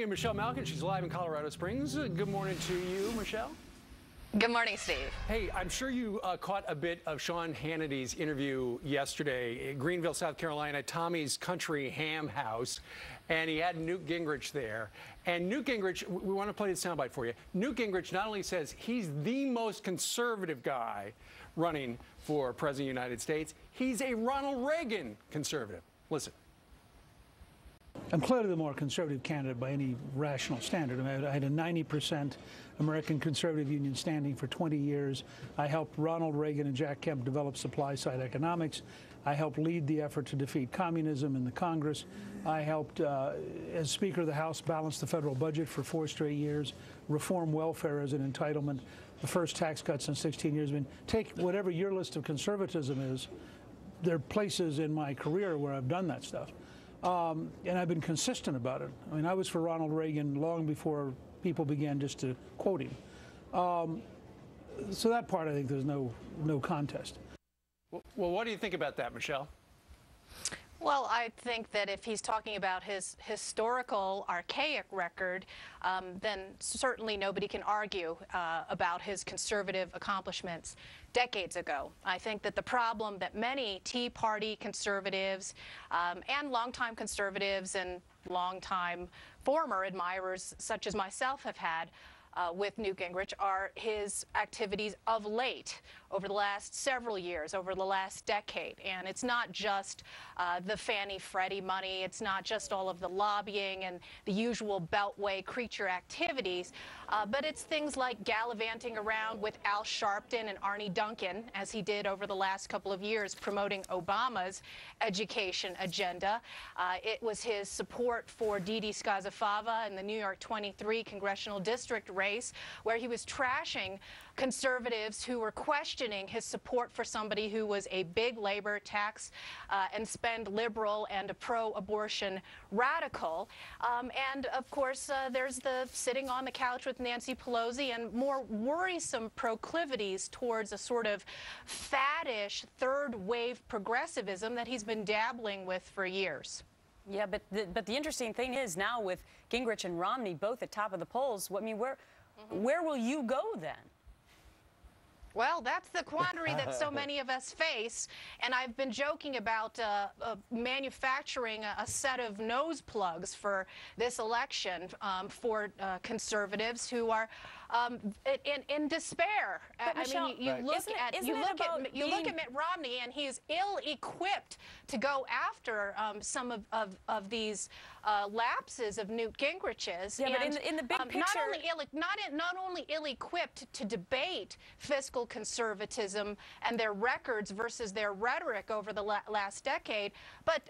Michelle Malkin. She's live in Colorado Springs. Good morning to you, Michelle. Good morning, Steve. Hey, I'm sure you caught a bit of Sean Hannity's interview yesterday in Greenville, South Carolina, Tommy's Country Ham House, and he had Newt Gingrich there. And Newt Gingrich, we want to play the soundbite for you. Newt Gingrich not only says he's the most conservative guy running for President of the United States, he's a Ronald Reagan conservative. Listen. I'm clearly the more conservative candidate by any rational standard. I mean, I had a 90% American Conservative Union standing for 20 years. I helped Ronald Reagan and Jack Kemp develop supply-side economics. I helped lead the effort to defeat communism in the Congress. I helped, as Speaker of the House, balance the federal budget for 4 straight years, reform welfare as an entitlement, the first tax cuts in 16 years. I mean, take whatever your list of conservatism is, there are places in my career where I've done that stuff. And I've been consistent about it. I mean, I was for Ronald Reagan long before people began just to quote him. So that part, I think there's no contest. Well, what do you think about that, Michelle? Well, I think that if he's talking about his historical, archaic record, then certainly nobody can argue about his conservative accomplishments decades ago. I think that the problem that many Tea Party conservatives and longtime conservatives and longtime former admirers such as myself have had with Newt Gingrich are his activities of late, over the last several years, over the last decade. And it's not just the Fannie Freddie money, it's not just all of the lobbying and the usual Beltway creature activities, but it's things like gallivanting around with Al Sharpton and Arne Duncan, as he did over the last couple of years, promoting Obama's education agenda. It was his support for Didi Scazafava in the New York 23 congressional district race, where he was trashing conservatives who were questioning his support for somebody who was a big labor tax and spend liberal and a pro-abortion radical. And of course, there's the sitting on the couch with Nancy Pelosi and more worrisome proclivities towards a sort of faddish third wave progressivism that he's been dabbling with for years. Yeah, but the interesting thing is now with Gingrich and Romney both at top of the polls, I mean, where will you go then? Well, that's the quandary that so many of us face, and I've been joking about manufacturing a set of nose plugs for this election for conservatives who are in despair. But Michelle, I mean, you look at Mitt Romney, and he's ill-equipped to go after some of these lapses of Newt Gingrich's. Yeah, but in the big picture, not only ill-equiped to debate fiscal conservatism and their records versus their rhetoric over the last decade, but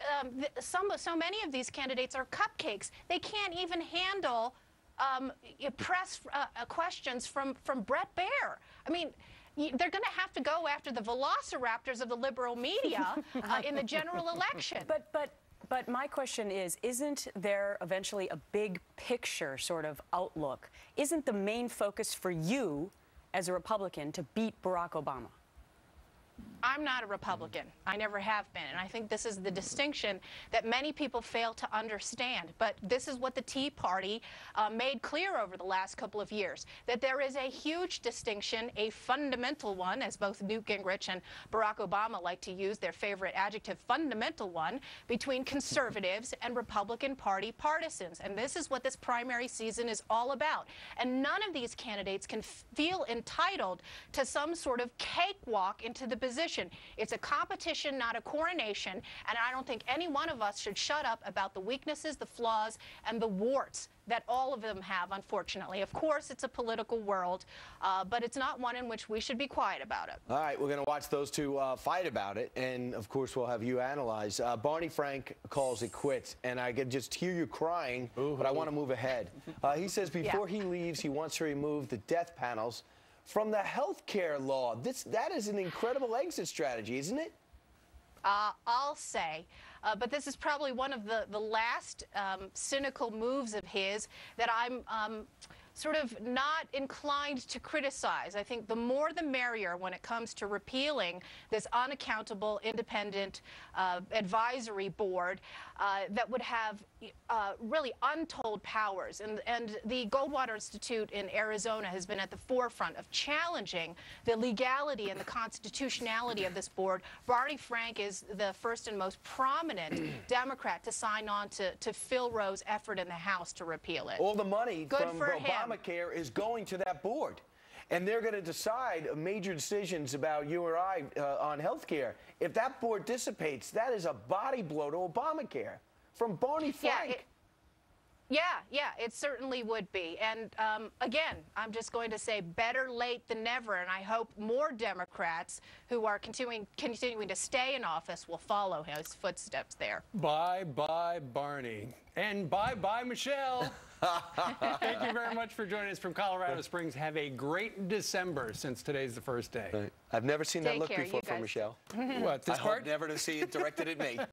so many of these candidates are cupcakes. They can't even handle press questions from Bret Baier. I mean, they're going to have to go after the velociraptors of the liberal media in the general election. But my question is, isn't there eventually a big picture sort of outlook? Isn't the main focus for you as a Republican to beat Barack Obama? I'm not a Republican. I never have been. And I think this is the distinction that many people fail to understand. But this is what the Tea Party made clear over the last couple of years, that there is a huge distinction, a fundamental one, as both Newt Gingrich and Barack Obama like to use their favorite adjective, fundamental one, between conservatives and Republican Party partisans. And this is what this primary season is all about. And none of these candidates can feel entitled to some sort of cakewalk into the position. It's a competition, not a coronation, and I don't think any one of us should shut up about the weaknesses, the flaws, and the warts that all of them have, unfortunately. Of course, it's a political world, but it's not one in which we should be quiet about it. All right, we're going to watch those two fight about it, and of course, we'll have you analyze. Barney Frank calls it quits, and I can just hear you crying, but I want to move ahead. He says before he leaves, he wants to remove the death panels from the health care law. That is an incredible exit strategy, isn't it? I'll say. But this is probably one of the last cynical moves of his that I'm sort of not inclined to criticize. I think the more the merrier when it comes to repealing this unaccountable independent advisory board that would have really untold powers, and the Goldwater Institute in Arizona has been at the forefront of challenging the legality and the constitutionality of this board. Barney Frank is the first and most prominent Democrat to sign on to Phil Rowe's effort in the House to repeal it. All the money from for him. Obamacare is going to that board. And they're going to decide major decisions about you or I on health care. If that board dissipates, that is a body blow to Obamacare from Barney Frank. Yeah, it certainly would be. And again, I'm just going to say better late than never, and I hope more Democrats who are continuing to stay in office will follow his footsteps there. Bye-bye, Barney. And bye-bye, Michelle. Thank you very much for joining us from Colorado Springs. Have a great December, since today's the first day. I've never seen that Take look care, before you from guys. Michelle. What, this I part? hope never to see it directed at me.